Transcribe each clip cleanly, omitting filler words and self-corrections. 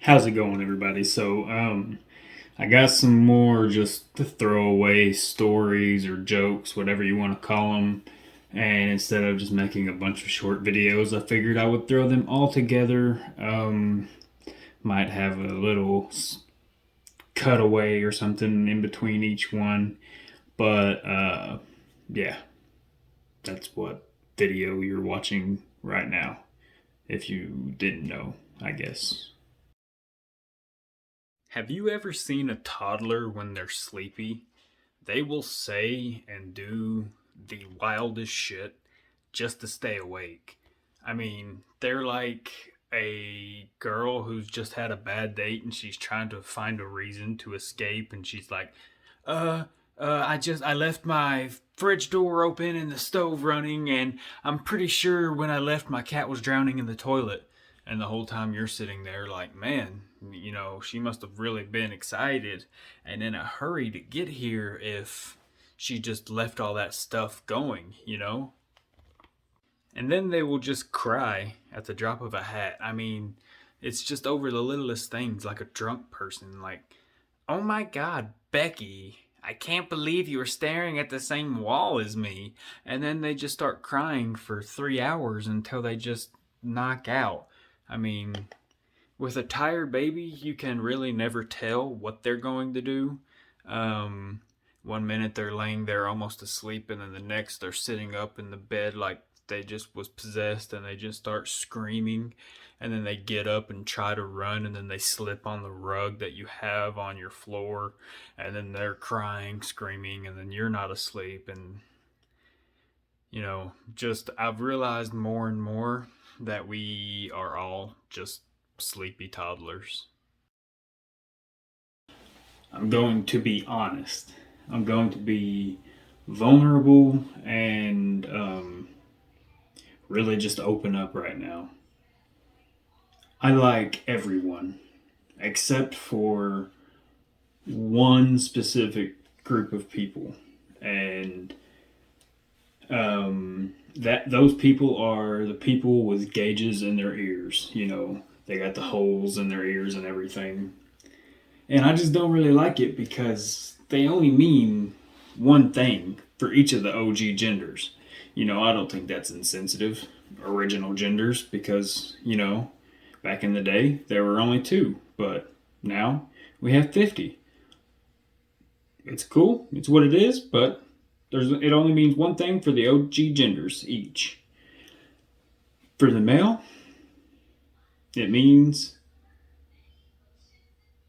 How's it going, everybody? I got some more just to throw away stories or jokes, whatever you want to call them. And instead of just making a bunch of short videos, I figured I would throw them all together. Might have a little cutaway or something in between each one. But yeah, that's what video you're watching right now. If you didn't know, I guess. Have you ever seen a toddler when they're sleepy? They will say and do the wildest shit just to stay awake. I mean, they're like a girl who's just had a bad date and she's trying to find a reason to escape, and she's like, uh I left my fridge door open and the stove running, and I'm pretty sure when I left my cat was drowning in the toilet. And the whole time you're sitting there like, man, she must have really been excited and in a hurry to get here if she just left all that stuff going. And then they will just cry at the drop of a hat. I mean, it's just over the littlest things, like a drunk person, like, oh my god, Becky, I can't believe you were staring at the same wall as me. And then they just start crying for 3 hours until they just knock out. I mean, with a tired baby, you can really never tell what they're going to do. Um, One minute they're laying there almost asleep, and then the next they're sitting up in the bed like they just was possessed, and they just start screaming. And then they get up and try to run, and then they slip on the rug that you have on your floor, and then they're crying, screaming, and then you're not asleep. And just I've realized more and more that we are all just sleepy toddlers. I'm going to be honest. I'm going to be vulnerable and really just open up right now. I like everyone except for one specific group of people. And that those people are the people with gauges in their ears. They got the holes in their ears and everything. And I just don't really like it because they only mean one thing for each of the OG genders. I don't think that's insensitive, original genders, because, back in the day there were only two, but now we have 50. It's cool, it's what it is, but it only means one thing for the OG genders each. For the male, it means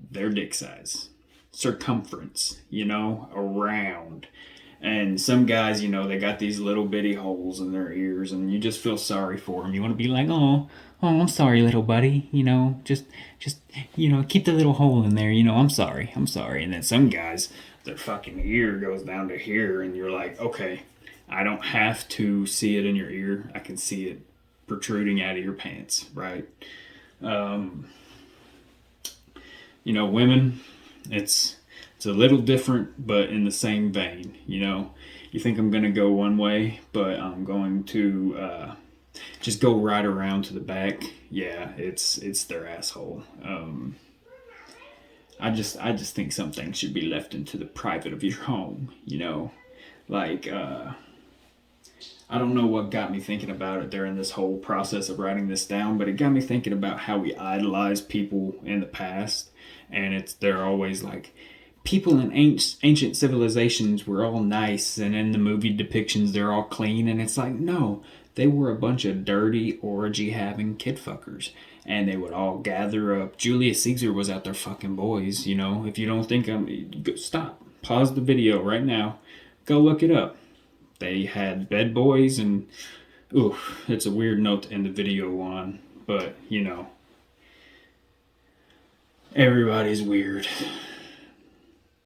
their dick size, circumference, around. And some guys, they got these little bitty holes in their ears, and you just feel sorry for them. You want to be like, oh, I'm sorry, little buddy. Just keep the little hole in there. I'm sorry, I'm sorry. And then some guys, their fucking ear goes down to here, and you're like, okay, I don't have to see it in your ear. I can see it protruding out of your pants, right? Women, it's a little different, but in the same vein. You think I'm gonna go one way, but I'm going to just go right around to the back. Yeah, it's their asshole. I just think some things should be left into the private of your home. Like I don't know what got me thinking about it during this whole process of writing this down, but it got me thinking about how we idolize people in the past, and they're always like, people in ancient civilizations were all nice, and in the movie depictions they're all clean, and it's like, no, they were a bunch of dirty orgy having kid fuckers, and they would all gather up. Julius Caesar was out there fucking boys. If you don't think stop, pause the video right now, go look it up. They had bed boys, and ooh, it's a weird note to end the video on, but everybody's weird.